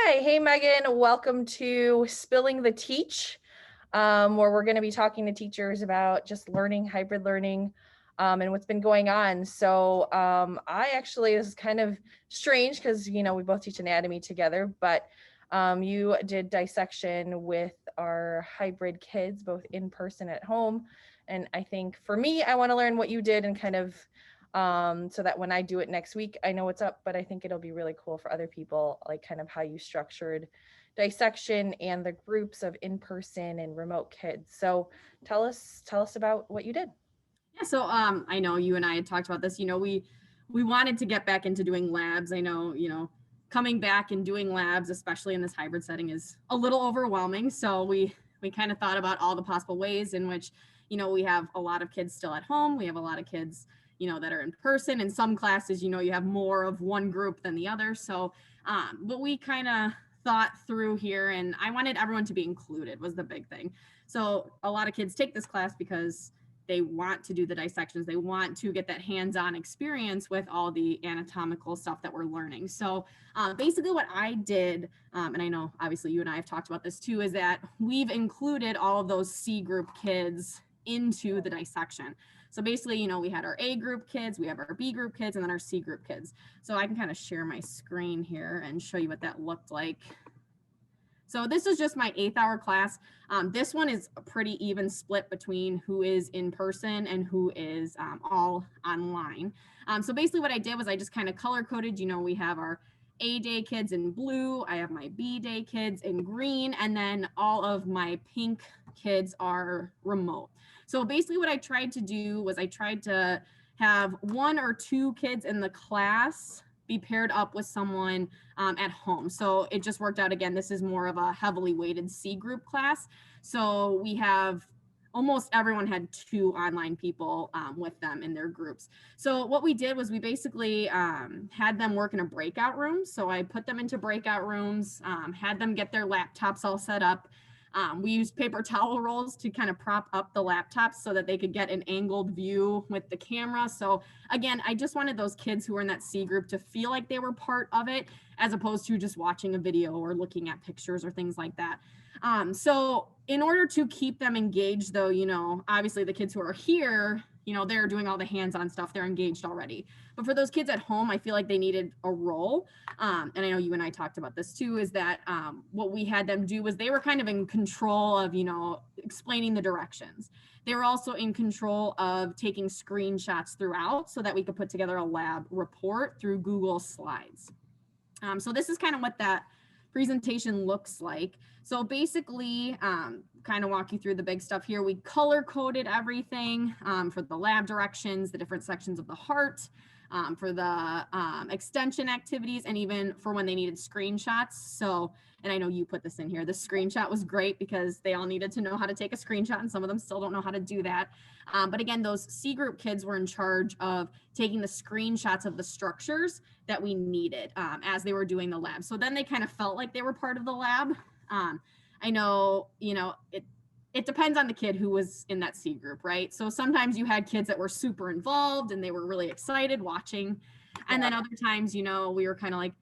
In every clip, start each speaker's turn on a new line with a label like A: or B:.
A: Hi, hey Megan, welcome to Spilling the Teach, where we're going to be talking to teachers about just learning, hybrid learning, and what's been going on. This is kind of strange because, we both teach anatomy together, but you did dissection with our hybrid kids, both in person at home. And I think for me, I want to learn what you did and kind of so that when I do it next week, I know what's up, but I think it'll be really cool for other people, like kind of how you structured dissection and the groups of in-person and remote kids. So tell us about what you did.
B: I know you and I had talked about this. We wanted to get back into doing labs. I know, coming back and doing labs, especially in this hybrid setting, is a little overwhelming. So we kind of thought about all the possible ways in which, we have a lot of kids still at home. We have a lot of kids, that are in person. In some classes, you have more of one group than the other. But we kind of thought through here, and I wanted everyone to be included was the big thing. So a lot of kids take this class because they want to do the dissections. They want to get that hands-on experience with all the anatomical stuff that we're learning. Basically what I did, and I know obviously you and I have talked about this too, is that we've included all of those C group kids into the dissection. So basically, we had our A group kids, we have our B group kids, and then our C group kids. So I can kind of share my screen here and show you what that looked like. So this is just my 8th hour class. This one is a pretty even split between who is in person and who is all online. So basically what I did was I just kind of color coded, we have our A day kids in blue, I have my B day kids in green, and then all of my pink kids are remote. So basically what I tried to do was I tried to have 1 or 2 kids in the class be paired up with someone at home. So it just worked out. Again, this is more of a heavily weighted C group class. So we have almost everyone had 2 online people with them in their groups. So what we did was we basically had them work in a breakout room. So I put them into breakout rooms, had them get their laptops all set up. We used paper towel rolls to kind of prop up the laptops so that they could get an angled view with the camera. So again, I just wanted those kids who were in that C group to feel like they were part of it, as opposed to just watching a video or looking at pictures or things like that. So in order to keep them engaged, though, obviously the kids who are here, they're doing all the hands-on stuff, they're engaged already. But for those kids at home, I feel like they needed a role. And I know you and I talked about this too, is that what we had them do was they were kind of in control of, explaining the directions. They were also in control of taking screenshots throughout so that we could put together a lab report through Google Slides. So this is kind of what that presentation looks like. So basically, kind of walk you through the big stuff here. We color coded everything for the lab directions, the different sections of the heart, for the extension activities, and even for when they needed screenshots. So, and I know you put this in here, the screenshot was great because they all needed to know how to take a screenshot, and some of them still don't know how to do that. But again, those C group kids were in charge of taking the screenshots of the structures that we needed as they were doing the lab. So then they kind of felt like they were part of the lab. I know, it depends on the kid who was in that C group, right? So sometimes you had kids that were super involved and they were really excited watching. And then other times, we were kind of like,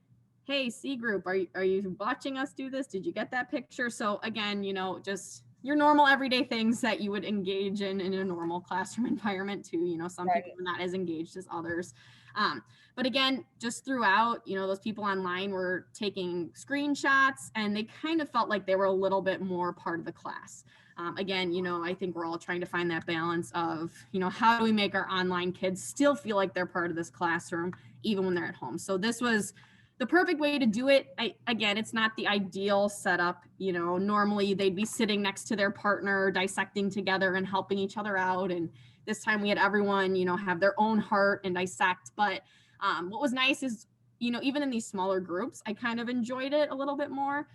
B: hey, C group, are you watching us do this? Did you get that picture? So again, just your normal everyday things that you would engage in a normal classroom environment too. Some people are not as engaged as others. But again, just throughout, those people online were taking screenshots and they kind of felt like they were a little bit more part of the class. Again, I think we're all trying to find that balance of, how do we make our online kids still feel like they're part of this classroom, even when they're at home. So this was the perfect way to do it. Again, it's not the ideal setup. Normally they'd be sitting next to their partner, dissecting together and helping each other out. And this time we had everyone, have their own heart and dissect. But what was nice is, even in these smaller groups, I kind of enjoyed it a little bit more.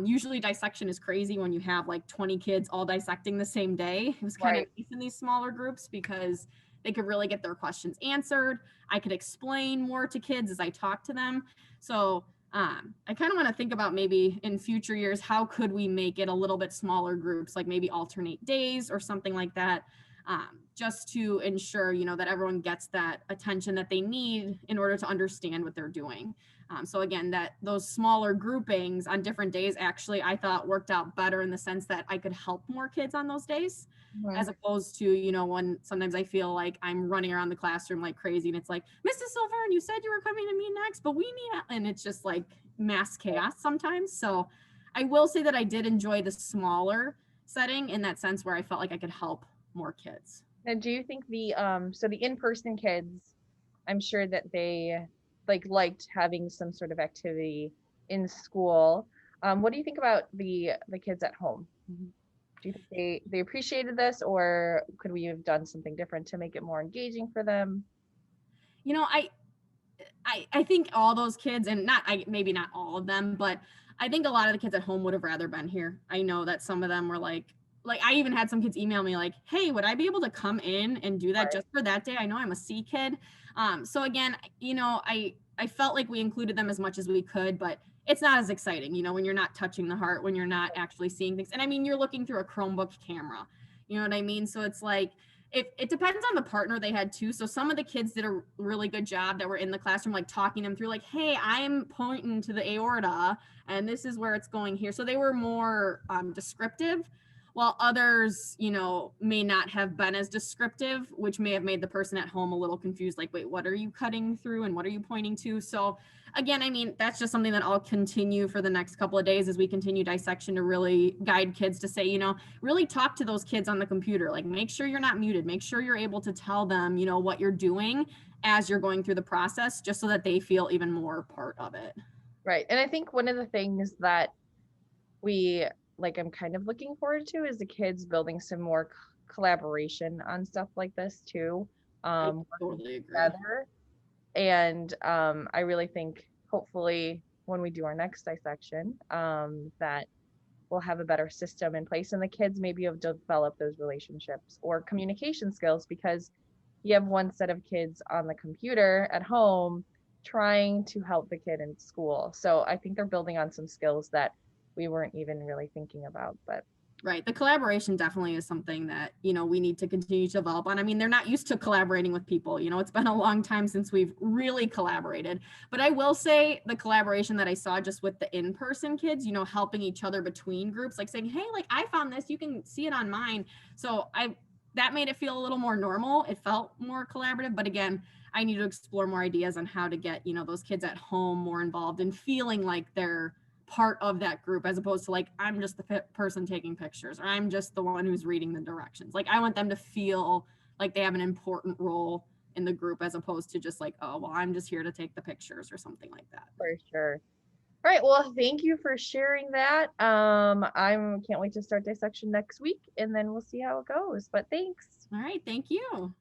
B: Usually dissection is crazy when you have like 20 kids all dissecting the same day. It was kind of nice in these smaller groups because they could really get their questions answered. I could explain more to kids as I talk to them. So I kind of want to think about maybe in future years, how could we make it a little bit smaller groups, like maybe alternate days or something like that. just to ensure, that everyone gets that attention that they need in order to understand what they're doing. So again, that those smaller groupings on different days actually I thought worked out better in the sense that I could help more kids on those days,
A: Mhm.
B: as opposed to, when sometimes I feel like I'm running around the classroom like crazy and it's like, Mrs. Sylverne, you said you were coming to me next, but we need, and it's just like mass chaos sometimes. So I will say that I did enjoy the smaller setting in that sense where I felt like I could help more kids.
A: And do you think so the in-person kids, I'm sure that they liked having some sort of activity in school. What do you think about the kids at home? Do you think they appreciated this, or could we have done something different to make it more engaging for them?
B: You know, I think all those kids, and not maybe not all of them, but I think a lot of the kids at home would have rather been here. I know that some of them were like I even had some kids email me like, "Hey, would I be able to come in and do that
A: Right.
B: just for that day? I know I'm a C kid." So again, I felt like we included them as much as we could, but it's not as exciting, when you're not touching the heart, when you're not actually seeing things. And I mean, you're looking through a Chromebook camera. You know what I mean? So it's like it depends on the partner they had too. So some of the kids did a really good job that were in the classroom, like talking them through, like, hey, I'm pointing to the aorta and this is where it's going here. So they were more descriptive, while others, may not have been as descriptive, which may have made the person at home a little confused, like, wait, what are you cutting through and what are you pointing to? So again, I mean, that's just something that I'll continue for the next couple of days as we continue dissection to really guide kids to say, really talk to those kids on the computer. Like, make sure you're not muted. Make sure you're able to tell them, what you're doing as you're going through the process, just so that they feel even more part of it.
A: Right. And I think one of the things that we I'm kind of looking forward to is the kids building some more collaboration on stuff like this too.
B: I
A: Working
B: totally agree.
A: together. And I really think hopefully when we do our next dissection, that we'll have a better system in place and the kids maybe have developed those relationships or communication skills because you have one set of kids on the computer at home trying to help the kid in school. So I think they're building on some skills that we weren't even really thinking about. But
B: Right. The collaboration definitely is something that, we need to continue to develop on. I mean, they're not used to collaborating with people. It's been a long time since we've really collaborated. But I will say the collaboration that I saw just with the in-person kids, helping each other between groups, like saying, hey, like I found this, you can see it on mine. So that made it feel a little more normal. It felt more collaborative. But again, I need to explore more ideas on how to get, those kids at home more involved and feeling like they're part of that group, as opposed to like, I'm just the person taking pictures or I'm just the one who's reading the directions. Like, I want them to feel like they have an important role in the group, as opposed to just like, oh, well, I'm just here to take the pictures or something like that.
A: for sure. All right. Well, thank you for sharing that. I can't wait to start dissection next week and then we'll see how it goes. But thanks.
B: All right. Thank you.